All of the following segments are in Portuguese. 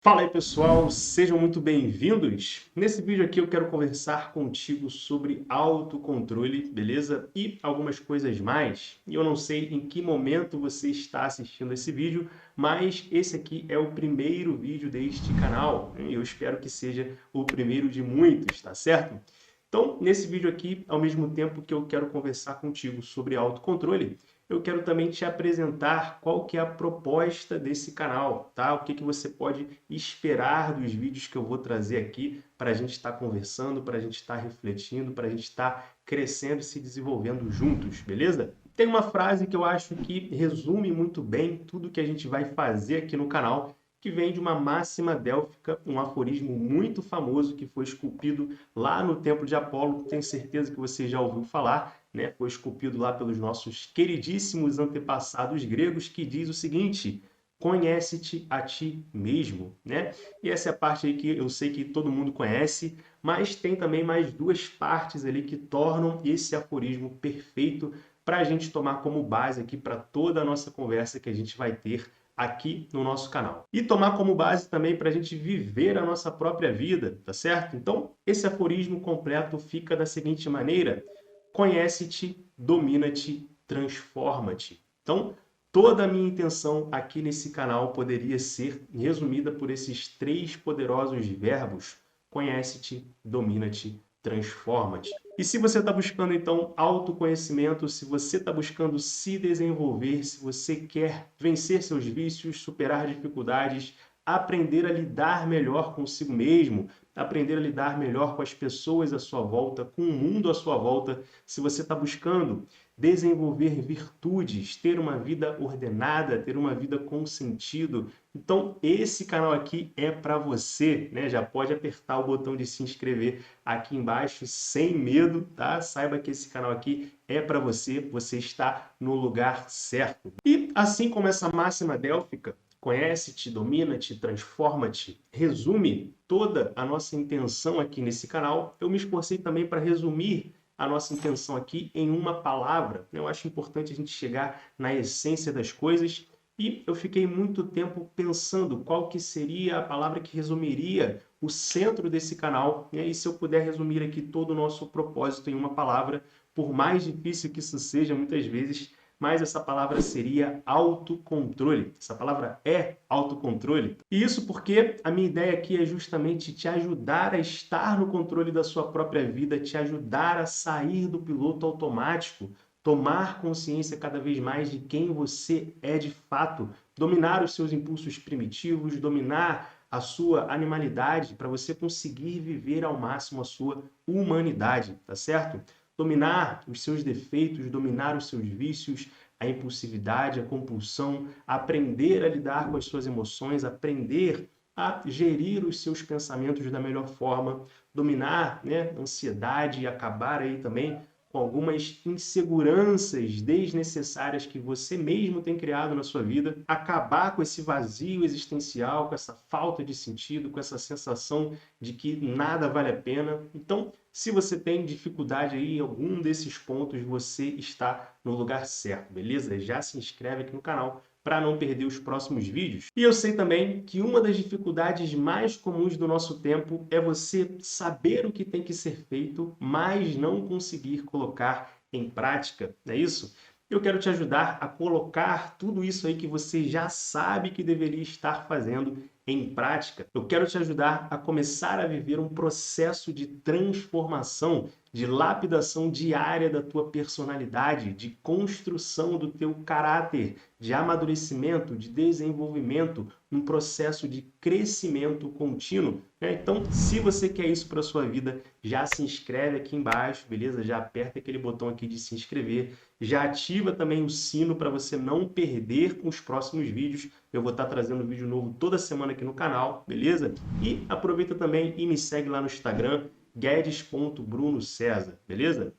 Fala aí pessoal, sejam muito bem-vindos. Nesse vídeo aqui eu quero conversar contigo sobre autocontrole, beleza? E algumas coisas mais. E eu não sei em que momento você está assistindo esse vídeo, mas esse aqui é o primeiro vídeo deste canal. E eu espero que seja o primeiro de muitos, tá certo? Então, nesse vídeo aqui, ao mesmo tempo que eu quero conversar contigo sobre autocontrole, eu quero também te apresentar qual que é a proposta desse canal, tá? O que que você pode esperar dos vídeos que eu vou trazer aqui para a gente estar conversando, para a gente estar refletindo, para a gente estar crescendo e se desenvolvendo juntos, beleza? Tem uma frase que eu acho que resume muito bem tudo que a gente vai fazer aqui no canal, que vem de uma máxima délfica, um aforismo muito famoso que foi esculpido lá no Templo de Apolo. Tenho certeza que você já ouviu falar, né? Foi esculpido lá pelos nossos queridíssimos antepassados gregos, que diz o seguinte: conhece-te a ti mesmo, né? E essa é a parte aí que eu sei que todo mundo conhece, mas tem também mais duas partes ali que tornam esse aforismo perfeito para a gente tomar como base aqui para toda a nossa conversa que a gente vai ter aqui no nosso canal. E tomar como base também para a gente viver a nossa própria vida, tá certo? Então, esse aforismo completo fica da seguinte maneira: conhece-te, domina-te, transforma-te. Então, toda a minha intenção aqui nesse canal poderia ser resumida por esses três poderosos verbos: conhece-te, domina-te, transforma-te. E se você está buscando, então, autoconhecimento, se você está buscando se desenvolver, se você quer vencer seus vícios, superar dificuldades, aprender a lidar melhor consigo mesmo, aprender a lidar melhor com as pessoas à sua volta, com o mundo à sua volta, se você está buscando desenvolver virtudes, ter uma vida ordenada, ter uma vida com sentido, então esse canal aqui é para você, né? Já pode apertar o botão de se inscrever aqui embaixo sem medo, tá? Saiba que esse canal aqui é para você, você está no lugar certo. E assim como essa máxima délfica, conhece-te, domina-te, transforma-te, resume toda a nossa intenção aqui nesse canal, eu me esforcei também para resumir a nossa intenção aqui em uma palavra. Eu acho importante a gente chegar na essência das coisas e eu fiquei muito tempo pensando qual que seria a palavra que resumiria o centro desse canal. E aí, se eu puder resumir aqui todo o nosso propósito em uma palavra, por mais difícil que isso seja muitas vezes, mas essa palavra seria autocontrole. Essa palavra é autocontrole. E isso porque a minha ideia aqui é justamente te ajudar a estar no controle da sua própria vida, te ajudar a sair do piloto automático, tomar consciência cada vez mais de quem você é de fato, dominar os seus impulsos primitivos, dominar a sua animalidade para você conseguir viver ao máximo a sua humanidade, tá certo? Dominar os seus defeitos, dominar os seus vícios, a impulsividade, a compulsão, aprender a lidar com as suas emoções, aprender a gerir os seus pensamentos da melhor forma, dominar, né, a ansiedade e acabar aí também com algumas inseguranças desnecessárias que você mesmo tem criado na sua vida, acabar com esse vazio existencial, com essa falta de sentido, com essa sensação de que nada vale a pena. Então, se você tem dificuldade aí em algum desses pontos, você está no lugar certo, beleza? Já se inscreve aqui no canal para não perder os próximos vídeos. E eu sei também que uma das dificuldades mais comuns do nosso tempo é você saber o que tem que ser feito, mas não conseguir colocar em prática, não é isso? Eu quero te ajudar a colocar tudo isso aí que você já sabe que deveria estar fazendo em prática. Eu quero te ajudar a começar a viver um processo de transformação, de lapidação diária da tua personalidade, de construção do teu caráter, de amadurecimento, de desenvolvimento, um processo de crescimento contínuo, né? Então, se você quer isso para a sua vida, já se inscreve aqui embaixo, beleza? Já aperta aquele botão aqui de se inscrever, já ativa também o sino para você não perder com os próximos vídeos. Eu vou estar trazendo vídeo novo toda semana aqui no canal, beleza? E aproveita também e me segue lá no Instagram, guedes.bruno.cesar, beleza?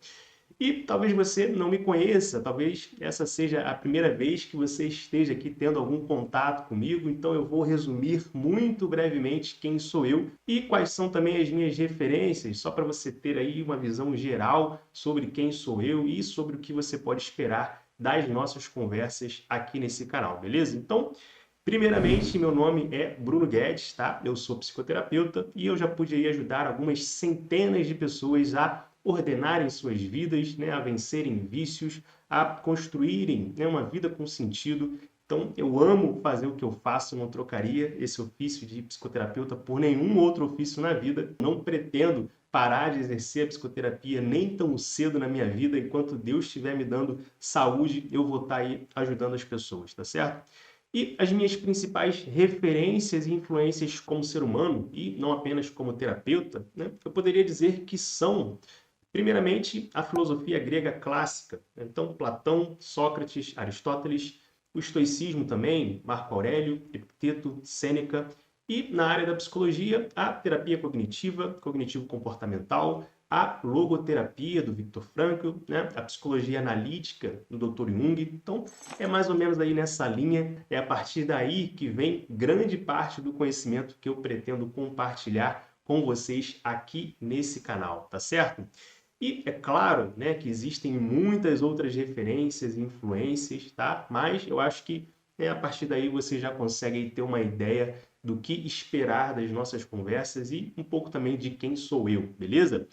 E talvez você não me conheça, talvez essa seja a primeira vez que você esteja aqui tendo algum contato comigo, então eu vou resumir muito brevemente quem sou eu e quais são também as minhas referências, só para você ter aí uma visão geral sobre quem sou eu e sobre o que você pode esperar das nossas conversas aqui nesse canal, beleza? Então, Primeiramente, meu nome é Bruno Guedes, tá? Eu sou psicoterapeuta e eu já pude aí ajudar algumas centenas de pessoas a ordenarem suas vidas, né, a vencerem vícios, a construírem, né, uma vida com sentido. Então, eu amo fazer o que eu faço, não trocaria esse ofício de psicoterapeuta por nenhum outro ofício na vida. Não pretendo parar de exercer a psicoterapia nem tão cedo na minha vida. Enquanto Deus estiver me dando saúde, eu vou estar aí ajudando as pessoas, tá certo? E as minhas principais referências e influências como ser humano, e não apenas como terapeuta, né, eu poderia dizer que são, primeiramente, a filosofia grega clássica. Então, Platão, Sócrates, Aristóteles, o estoicismo também, Marco Aurélio, Epicteto, Sêneca, e na área da psicologia, a terapia cognitiva, cognitivo-comportamental, a logoterapia do Viktor Frankl, né? A psicologia analítica do Dr. Jung. Então, é mais ou menos aí nessa linha, é a partir daí que vem grande parte do conhecimento que eu pretendo compartilhar com vocês aqui nesse canal, tá certo? E é claro, né, que existem muitas outras referências e influências, tá? Mas eu acho que a partir daí você já consegue ter uma ideia do que esperar das nossas conversas e um pouco também de quem sou eu, beleza?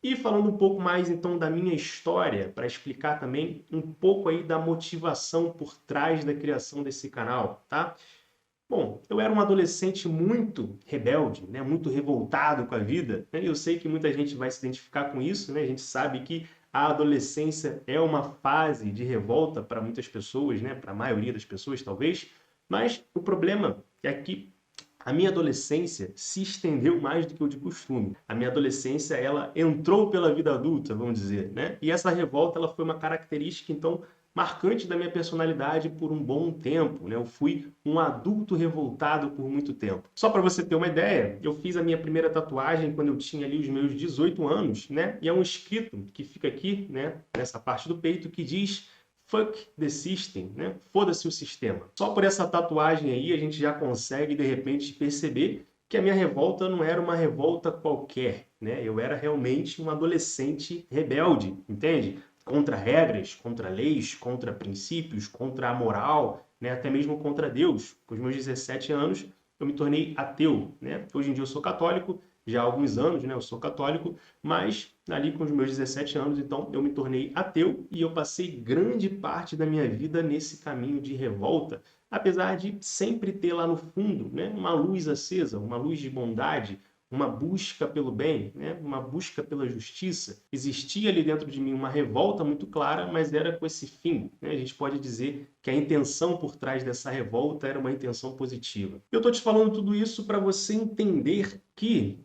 E falando um pouco mais então da minha história, para explicar também um pouco aí da motivação por trás da criação desse canal, tá? Bom, eu era um adolescente muito rebelde, né? Muito revoltado com a vida, né? E eu sei que muita gente vai se identificar com isso, né? A gente sabe que a adolescência é uma fase de revolta para muitas pessoas, né? Para a maioria das pessoas, talvez. Mas o problema é que a minha adolescência se estendeu mais do que o de costume. A minha adolescência, ela entrou pela vida adulta, vamos dizer, né? E essa revolta, ela foi uma característica, então, marcante da minha personalidade por um bom tempo, né? Eu fui um adulto revoltado por muito tempo. Só para você ter uma ideia, eu fiz a minha primeira tatuagem quando eu tinha ali os meus 18 anos, né? E é um escrito que fica aqui, né, nessa parte do peito, que diz: Fuck the system, né? Foda-se o sistema. Só por essa tatuagem aí a gente já consegue de repente perceber que a minha revolta não era uma revolta qualquer, né? Eu era realmente um adolescente rebelde, entende? Contra regras, contra leis, contra princípios, contra a moral, né? Até mesmo contra Deus. Com os meus 17 anos eu me tornei ateu, né? Hoje em dia eu sou católico, já há alguns anos, né? Eu sou católico, mas ali com os meus 17 anos, então, eu me tornei ateu e eu passei grande parte da minha vida nesse caminho de revolta, apesar de sempre ter lá no fundo, né, uma luz acesa, uma luz de bondade, uma busca pelo bem, né, uma busca pela justiça. Existia ali dentro de mim uma revolta muito clara, mas era com esse fim, né? A gente pode dizer que a intenção por trás dessa revolta era uma intenção positiva. Eu estou te falando tudo isso para você entender que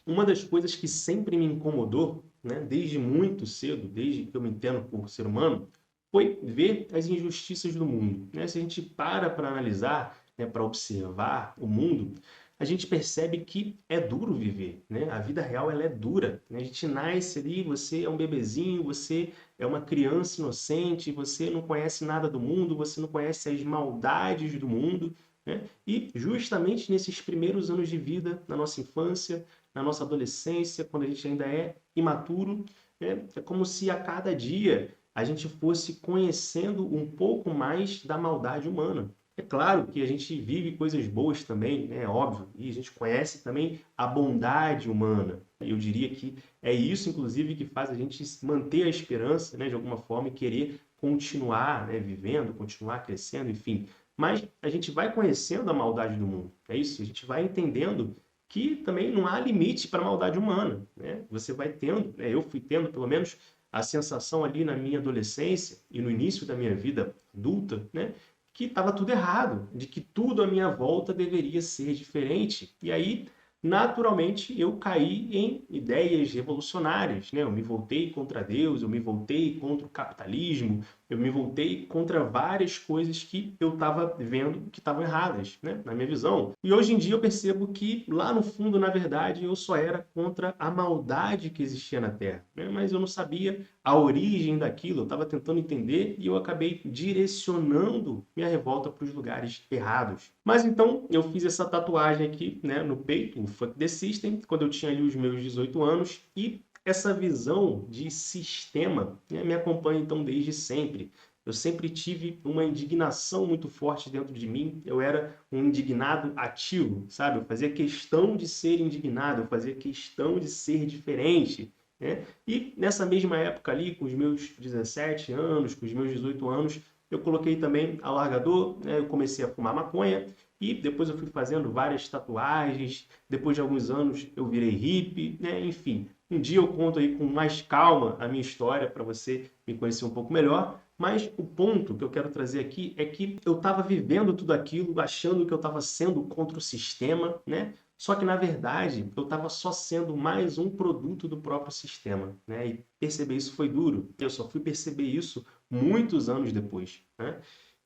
uma das coisas que sempre me incomodou, né, desde muito cedo, desde que eu me entendo por ser humano, foi ver as injustiças do mundo, né? Se a gente para analisar, né, para observar o mundo, a gente percebe que é duro viver, né? A vida real ela é dura, né? A gente nasce ali, você é um bebezinho, você é uma criança inocente, você não conhece nada do mundo, você não conhece as maldades do mundo, né? E justamente nesses primeiros anos de vida, na nossa infância, na nossa adolescência, quando a gente ainda é imaturo, né? É como se a cada dia a gente fosse conhecendo um pouco mais da maldade humana. É claro que a gente vive coisas boas também, né? É óbvio, e a gente conhece também a bondade humana. Eu diria que é isso, inclusive, que faz a gente manter a esperança, né, de alguma forma, e querer continuar, né, vivendo, continuar crescendo, enfim. Mas a gente vai conhecendo a maldade do mundo, é isso? A gente vai entendendo que também não há limite para a maldade humana, né? Você vai tendo, né, eu fui tendo pelo menos a sensação ali na minha adolescência e no início da minha vida adulta, né, que estava tudo errado, de que tudo à minha volta deveria ser diferente. E aí, naturalmente, eu caí em ideias revolucionárias, né? Eu me voltei contra Deus, eu me voltei contra o capitalismo, eu me voltei contra várias coisas que eu estava vendo que estavam erradas, né, na minha visão. E hoje em dia eu percebo que lá no fundo, na verdade, eu só era contra a maldade que existia na Terra, né? Mas eu não sabia a origem daquilo, eu estava tentando entender e eu acabei direcionando minha revolta para os lugares errados. Mas então eu fiz essa tatuagem aqui, né, no peito, o Fuck the System, quando eu tinha ali os meus 18 anos, e essa visão de sistema, né, me acompanha então desde sempre. Eu sempre tive uma indignação muito forte dentro de mim. Eu era um indignado ativo, sabe? Eu fazia questão de ser indignado, eu fazia questão de ser diferente, né? E nessa mesma época ali, com os meus 17 anos, com os meus 18 anos, eu coloquei também alargador, né? Eu comecei a fumar maconha e depois eu fui fazendo várias tatuagens. Depois de alguns anos eu virei hippie, né? Enfim, um dia eu conto aí com mais calma a minha história para você me conhecer um pouco melhor. Mas o ponto que eu quero trazer aqui é que eu estava vivendo tudo aquilo, achando que eu estava sendo contra o sistema, né? Só que, na verdade, eu estava só sendo mais um produto do próprio sistema, né? E perceber isso foi duro. Eu só fui perceber isso muitos anos depois, né?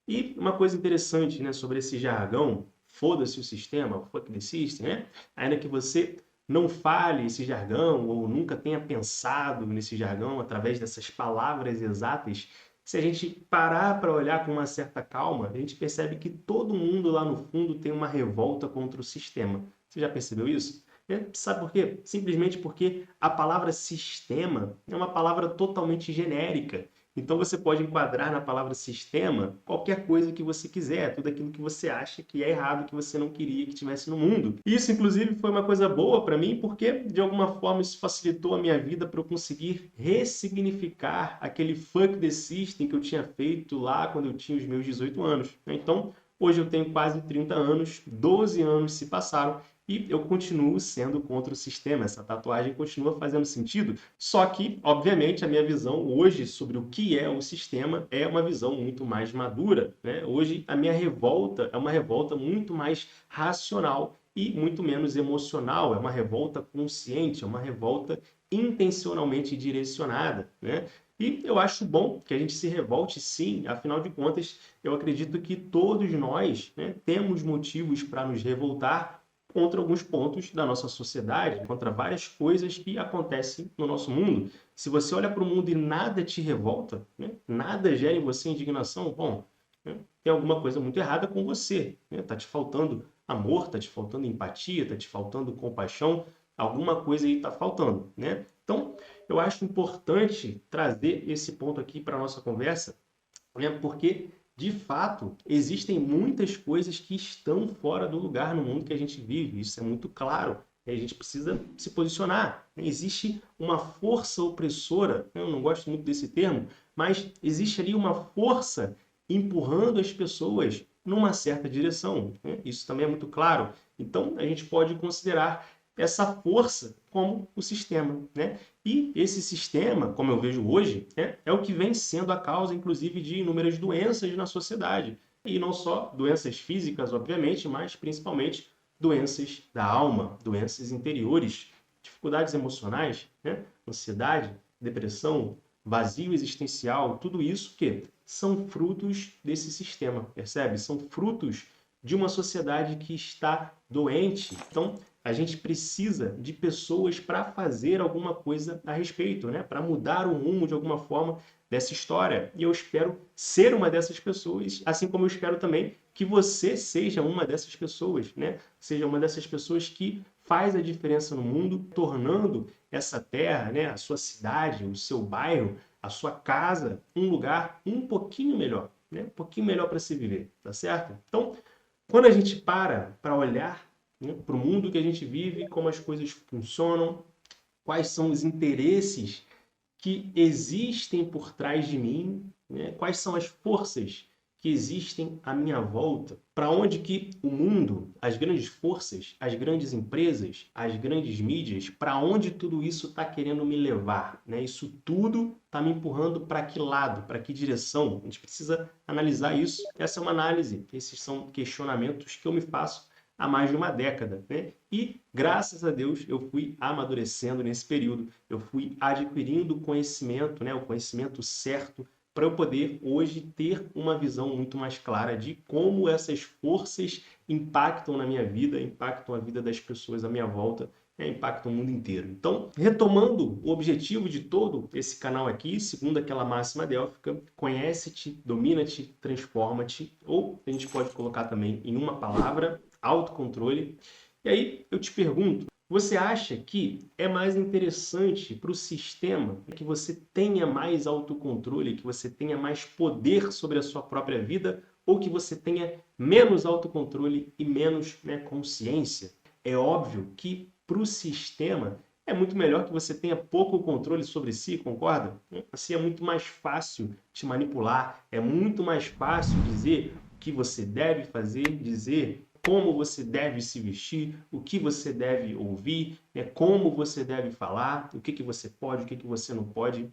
E uma coisa interessante, né, sobre esse jargão, foda-se o sistema, fuck the system, né? Ainda que você não fale esse jargão ou nunca tenha pensado nesse jargão através dessas palavras exatas, se a gente parar para olhar com uma certa calma, a gente percebe que todo mundo lá no fundo tem uma revolta contra o sistema. Você já percebeu isso? Sabe por quê? Simplesmente porque a palavra sistema é uma palavra totalmente genérica. Então você pode enquadrar na palavra sistema qualquer coisa que você quiser, tudo aquilo que você acha que é errado, que você não queria que tivesse no mundo. Isso, inclusive, foi uma coisa boa para mim, porque de alguma forma isso facilitou a minha vida para eu conseguir ressignificar aquele fuck the system que eu tinha feito lá quando eu tinha os meus 18 anos. Então, hoje eu tenho quase 30 anos, 12 anos se passaram e eu continuo sendo contra o sistema. Essa tatuagem continua fazendo sentido, só que, obviamente, a minha visão hoje sobre o que é o sistema é uma visão muito mais madura, né? Hoje, a minha revolta é uma revolta muito mais racional e muito menos emocional, é uma revolta consciente, é uma revolta intencionalmente direcionada, né? E eu acho bom que a gente se revolte sim, afinal de contas, eu acredito que todos nós, né, temos motivos para nos revoltar contra alguns pontos da nossa sociedade, contra várias coisas que acontecem no nosso mundo. Se você olha para o mundo e nada te revolta, né, nada gera em você indignação, bom, né, tem alguma coisa muito errada com você. Está te faltando amor, está te faltando empatia, está te faltando compaixão, alguma coisa aí está faltando, né? Então, eu acho importante trazer esse ponto aqui para a nossa conversa, né, porque de fato, existem muitas coisas que estão fora do lugar no mundo que a gente vive. Isso é muito claro. E a gente precisa se posicionar. Existe uma força opressora, eu não gosto muito desse termo, mas existe ali uma força empurrando as pessoas numa certa direção, né? Isso também é muito claro. Então, a gente pode considerar essa força como o sistema, né? E esse sistema, como eu vejo hoje, é o que vem sendo a causa, inclusive, de inúmeras doenças na sociedade. E não só doenças físicas, obviamente, mas principalmente doenças da alma, doenças interiores, dificuldades emocionais, né? Ansiedade, depressão, vazio existencial, tudo isso que são frutos desse sistema, percebe? São frutos de uma sociedade que está doente. Então, a gente precisa de pessoas para fazer alguma coisa a respeito, né? Para mudar o rumo de alguma forma dessa história. E eu espero ser uma dessas pessoas, assim como eu espero também que você seja uma dessas pessoas, né? Seja uma dessas pessoas que faz a diferença no mundo, tornando essa terra, né, a sua cidade, o seu bairro, a sua casa, um lugar um pouquinho melhor, né? Um pouquinho melhor para se viver, tá certo? Então, quando a gente para olhar, né, para o mundo que a gente vive, como as coisas funcionam, quais são os interesses que existem por trás de mim, né? Quais são as forças que existem à minha volta, para onde que o mundo, as grandes forças, as grandes empresas, as grandes mídias, para onde tudo isso está querendo me levar, né? Isso tudo está me empurrando para que lado, para que direção? A gente precisa analisar isso. Essa é uma análise, esses são questionamentos que eu me faço há mais de uma década, né? E, graças a Deus, eu fui amadurecendo nesse período, eu fui adquirindo conhecimento, né? O conhecimento certo, para eu poder hoje ter uma visão muito mais clara de como essas forças impactam na minha vida, impactam a vida das pessoas à minha volta, né? Impactam o mundo inteiro. Então, retomando o objetivo de todo esse canal aqui, segundo aquela máxima délfica, conhece-te, domina-te, transforma-te, ou a gente pode colocar também em uma palavra, autocontrole. E aí eu te pergunto, Você acha que é mais interessante para o sistema que você tenha mais autocontrole, que você tenha mais poder sobre a sua própria vida, ou que você tenha menos autocontrole e menos, consciência? É óbvio que para o sistema é muito melhor que você tenha pouco controle sobre si, concorda? Assim é muito mais fácil te manipular, é muito mais fácil dizer o que você deve fazer, dizer como você deve se vestir, o que você deve ouvir, como você deve falar, o que você pode, o que você não pode.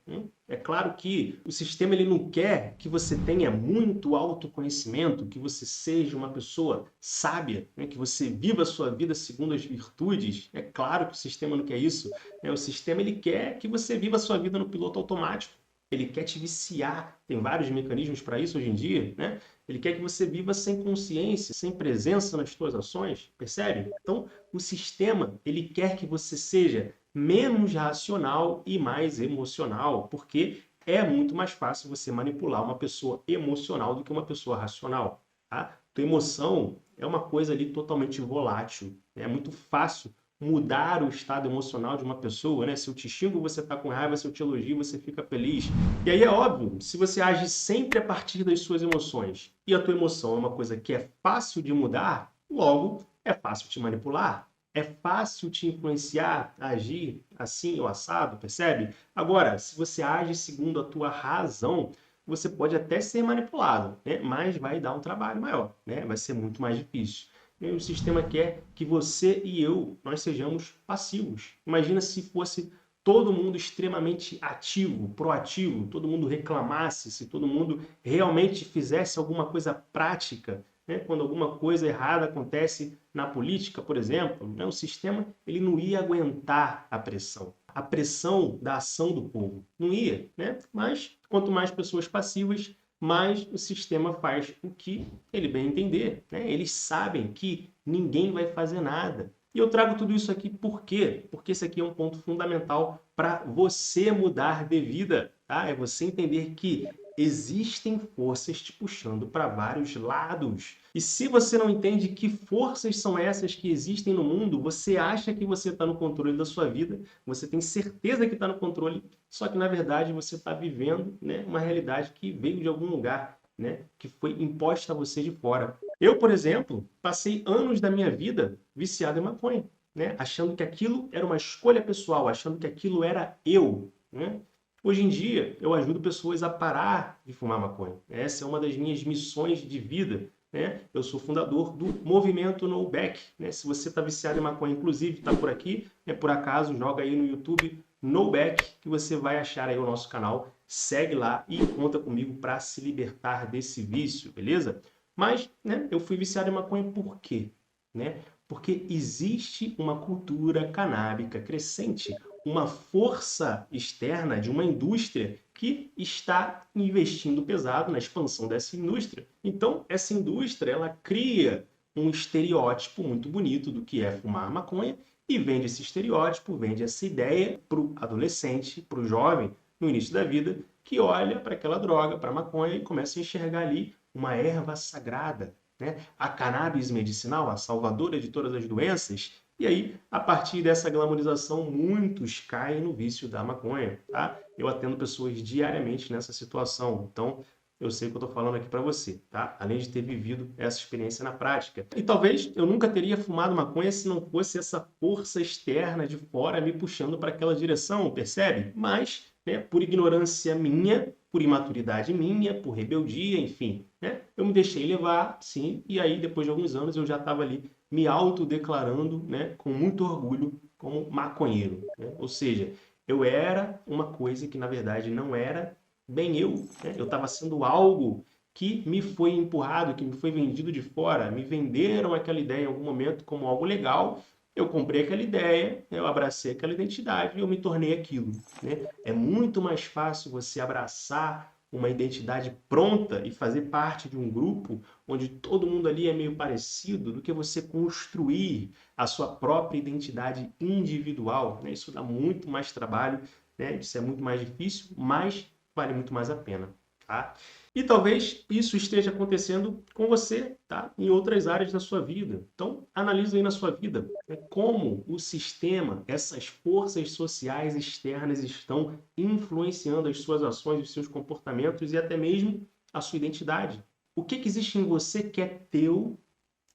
É claro que o sistema ele não quer que você tenha muito autoconhecimento, que você seja uma pessoa sábia, que você viva a sua vida segundo as virtudes. É claro que o sistema não quer isso. O sistema ele quer que você viva a sua vida no piloto automático. Ele quer te viciar. Tem vários mecanismos para isso hoje em dia, né? Ele quer que você viva sem consciência, sem presença nas suas ações, percebe? Então, o sistema, ele quer que você seja menos racional e mais emocional, porque é muito mais fácil você manipular uma pessoa emocional do que uma pessoa racional, tá? Tua emoção é uma coisa ali totalmente volátil, né? É muito fácil mudar o estado emocional de uma pessoa, né? Se eu te xingo, você está com raiva, se eu te elogio, você fica feliz. E aí é óbvio, se você age sempre a partir das suas emoções, e a tua emoção é uma coisa que é fácil de mudar, logo é fácil te manipular. É fácil te influenciar a agir assim ou assado, percebe? Agora, se você age segundo a tua razão, você pode até ser manipulado, né? Mas vai dar um trabalho maior, né? Vai ser muito mais difícil. E o sistema quer que você e eu, nós sejamos passivos. Imagina se fosse todo mundo extremamente ativo, proativo, todo mundo reclamasse, se todo mundo realmente fizesse alguma coisa prática, né? Quando alguma coisa errada acontece na política, por exemplo, né? O sistema ele não ia aguentar a pressão da ação do povo. Não ia, né? Mas quanto mais pessoas passivas, mais o sistema faz o que ele bem entender, né? Eles sabem que ninguém vai fazer nada. E eu trago tudo isso aqui por quê? Porque esse aqui é um ponto fundamental para você mudar de vida, tá? É você entender que existem forças te puxando para vários lados. E se você não entende que forças são essas que existem no mundo, você acha que você está no controle da sua vida, você tem certeza que está no controle, só que na verdade você está vivendo, né, uma realidade que veio de algum lugar, né, que foi imposta a você de fora. Eu, por exemplo, passei anos da minha vida viciado em maconha, né, achando que aquilo era uma escolha pessoal, achando que aquilo era eu, né? Hoje em dia, eu ajudo pessoas a parar de fumar maconha. Essa é uma das minhas missões de vida, né? Eu sou fundador do movimento No Back, né? Se você está viciado em maconha, inclusive está por aqui, por acaso, joga aí no YouTube No Back, que você vai achar aí o nosso canal. Segue lá e conta comigo para se libertar desse vício, beleza? Mas, né, eu fui viciado em maconha por quê? Né? Porque existe uma cultura canábica crescente, uma força externa de uma indústria que está investindo pesado na expansão dessa indústria. Então, essa indústria ela cria um estereótipo muito bonito do que é fumar maconha e vende esse estereótipo, vende essa ideia para o adolescente, para o jovem, no início da vida, que olha para aquela droga, para a maconha e começa a enxergar ali uma erva sagrada, né? A cannabis medicinal, a salvadora de todas as doenças. E aí, a partir dessa glamorização, muitos caem no vício da maconha, tá? Eu atendo pessoas diariamente nessa situação, então eu sei o que eu estou falando aqui para você, tá? Além de ter vivido essa experiência na prática. E talvez eu nunca teria fumado maconha se não fosse essa força externa de fora me puxando para aquela direção, percebe? Mas, né, por ignorância minha, por imaturidade minha, por rebeldia, enfim, né? Eu me deixei levar, sim, e aí depois de alguns anos eu já estava ali me autodeclarando, né, com muito orgulho como maconheiro, né? Ou seja, eu era uma coisa que na verdade não era bem eu, né? Eu estava sendo algo que me foi empurrado, que me foi vendido de fora, me venderam aquela ideia em algum momento como algo legal, eu comprei aquela ideia, eu abracei aquela identidade e eu me tornei aquilo, né? É muito mais fácil você abraçar uma identidade pronta e fazer parte de um grupo onde todo mundo ali é meio parecido do que você construir a sua própria identidade individual, né? Isso dá muito mais trabalho, né? Isso é muito mais difícil, mas vale muito mais a pena. tá? E talvez isso esteja acontecendo com você, tá? Em outras áreas da sua vida. Então, analise aí na sua vida, né, como o sistema, essas forças sociais externas estão influenciando as suas ações, os seus comportamentos e até mesmo a sua identidade. O que existe em você que é teu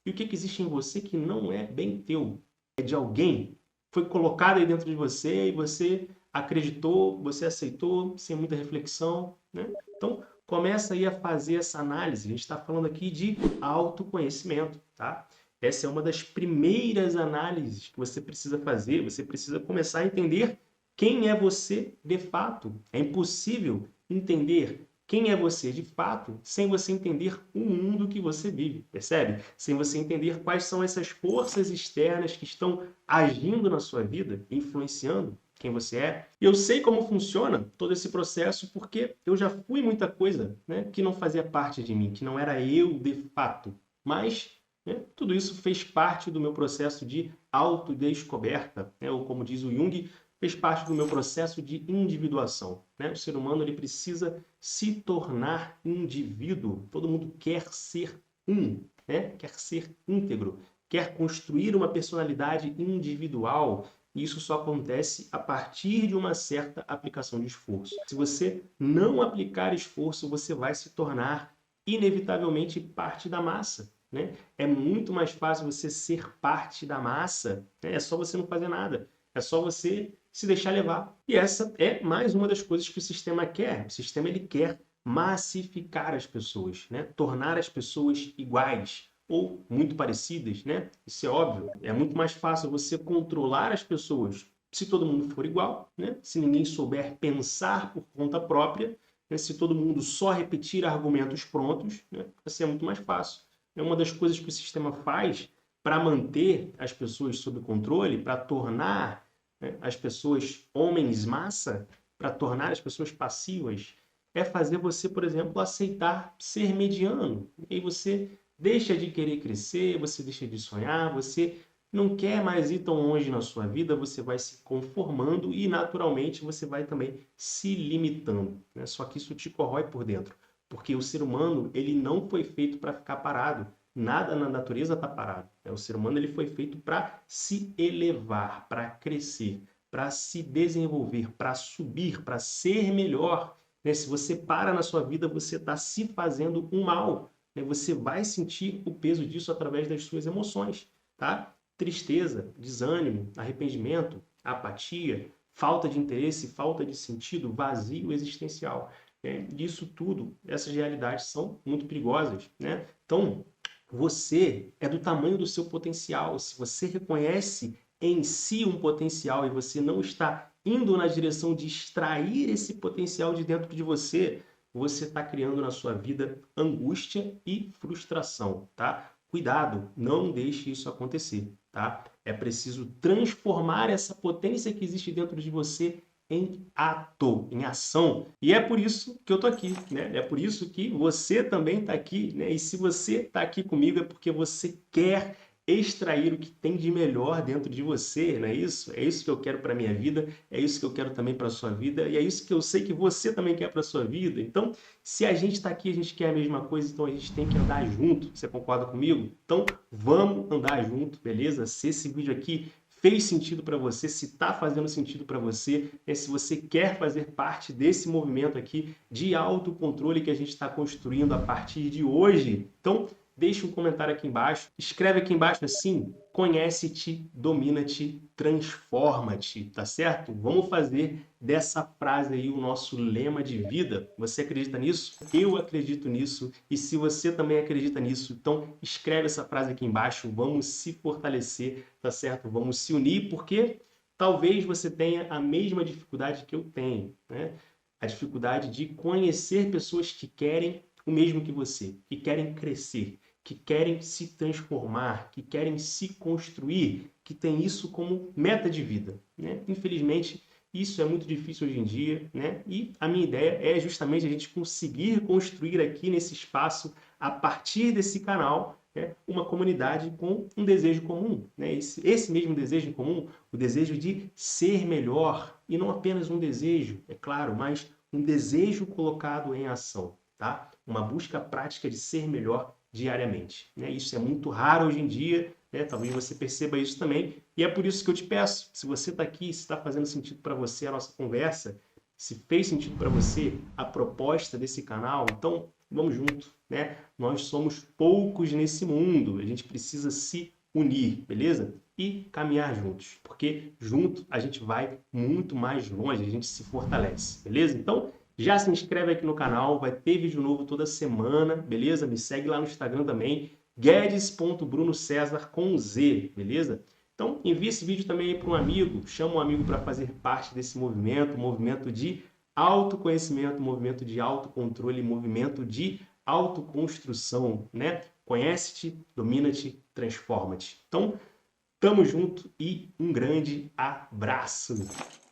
e o que existe em você que não é bem teu? É de alguém? Foi colocado aí dentro de você e você acreditou, você aceitou, sem muita reflexão, né? Então, começa aí a fazer essa análise. A gente está falando aqui de autoconhecimento, tá? Essa é uma das primeiras análises que você precisa fazer. Você precisa começar a entender quem é você de fato. É impossível entender quem é você de fato sem você entender o mundo que você vive, percebe? Sem você entender quais são essas forças externas que estão agindo na sua vida, influenciando quem você é. E eu sei como funciona todo esse processo porque eu já fui muita coisa, né, que não fazia parte de mim, que não era eu de fato. Mas, né, tudo isso fez parte do meu processo de autodescoberta, né, ou como diz o Jung, fez parte do meu processo de individuação, né? O ser humano ele precisa se tornar indivíduo. Todo mundo quer ser né? Quer ser íntegro, quer construir uma personalidade individual. E isso só acontece a partir de uma certa aplicação de esforço. Se você não aplicar esforço, você vai se tornar inevitavelmente parte da massa. Né? É muito mais fácil você ser parte da massa, né? É só você não fazer nada. É só você se deixar levar. E essa é mais uma das coisas que o sistema quer. O sistema ele quer massificar as pessoas, né? Tornar as pessoas iguais ou muito parecidas, né? Isso é óbvio. É muito mais fácil você controlar as pessoas se todo mundo for igual, né? Se ninguém souber pensar por conta própria, né? Se todo mundo só repetir argumentos prontos, né? Vai ser muito mais fácil. É uma das coisas que o sistema faz para manter as pessoas sob controle, para tornar, né, as pessoas homens massa, para tornar as pessoas passivas, é fazer você, por exemplo, aceitar ser mediano. E aí você deixa de querer crescer, você deixa de sonhar, você não quer mais ir tão longe na sua vida, você vai se conformando e naturalmente você vai também se limitando, né? Só que isso te corrói por dentro, porque o ser humano ele não foi feito para ficar parado. Nada na natureza está parado. Né? O ser humano ele foi feito para se elevar, para crescer, para se desenvolver, para subir, para ser melhor. Né? Se você para na sua vida, você está se fazendo um mal. Né? Você vai sentir o peso disso através das suas emoções. Tá? Tristeza, desânimo, arrependimento, apatia, falta de interesse, falta de sentido, vazio existencial. Né? Isso tudo, essas realidades são muito perigosas. Né? Então, você é do tamanho do seu potencial. Se você reconhece em si um potencial e você não está indo na direção de extrair esse potencial de dentro de você, você está criando na sua vida angústia e frustração, tá? Cuidado, não deixe isso acontecer, tá? É preciso transformar essa potência que existe dentro de você em ato, em ação. E é por isso que eu tô aqui, né? É por isso que você também está aqui, né? E se você está aqui comigo é porque você quer extrair o que tem de melhor dentro de você, não é isso? É isso que eu quero para minha vida, é isso que eu quero também para a sua vida, e é isso que eu sei que você também quer para a sua vida. Então, se a gente está aqui, a gente quer a mesma coisa, então a gente tem que andar junto. Você concorda comigo? Então, vamos andar junto, beleza? Se esse vídeo aqui fez sentido para você, se está fazendo sentido para você, se você quer fazer parte desse movimento aqui de autocontrole que a gente está construindo a partir de hoje, então deixa um comentário aqui embaixo, escreve aqui embaixo assim, conhece-te, domina-te, transforma-te, tá certo? Vamos fazer dessa frase aí o nosso lema de vida. Você acredita nisso? Eu acredito nisso. E se você também acredita nisso, então escreve essa frase aqui embaixo. Vamos se fortalecer, tá certo? Vamos se unir, porque talvez você tenha a mesma dificuldade que eu tenho, né? A dificuldade de conhecer pessoas que querem o mesmo que você, que querem crescer, que querem se transformar, que querem se construir, que tem isso como meta de vida, né? Infelizmente, isso é muito difícil hoje em dia, né? E a minha ideia é justamente a gente conseguir construir aqui nesse espaço, a partir desse canal, né, uma comunidade com um desejo comum, né? Esse mesmo desejo em comum, o desejo de ser melhor, e não apenas um desejo, é claro, mas um desejo colocado em ação. tá? Uma busca prática de ser melhor diariamente, né? Isso é muito raro hoje em dia, né? Talvez você perceba isso também, e é por isso que eu te peço, se você está aqui, se está fazendo sentido para você a nossa conversa, se fez sentido para você a proposta desse canal, então vamos junto, né? Nós somos poucos nesse mundo, a gente precisa se unir, beleza? E caminhar juntos, porque junto a gente vai muito mais longe, a gente se fortalece, beleza? Então, já se inscreve aqui no canal, vai ter vídeo novo toda semana, beleza? Me segue lá no Instagram também, guedes.brunoCesar com Z, beleza? Então, envie esse vídeo também para um amigo, chama um amigo para fazer parte desse movimento, movimento de autoconhecimento, movimento de autocontrole, movimento de autoconstrução, né? Conhece-te, domina-te, transforma-te. Então, tamo junto e um grande abraço!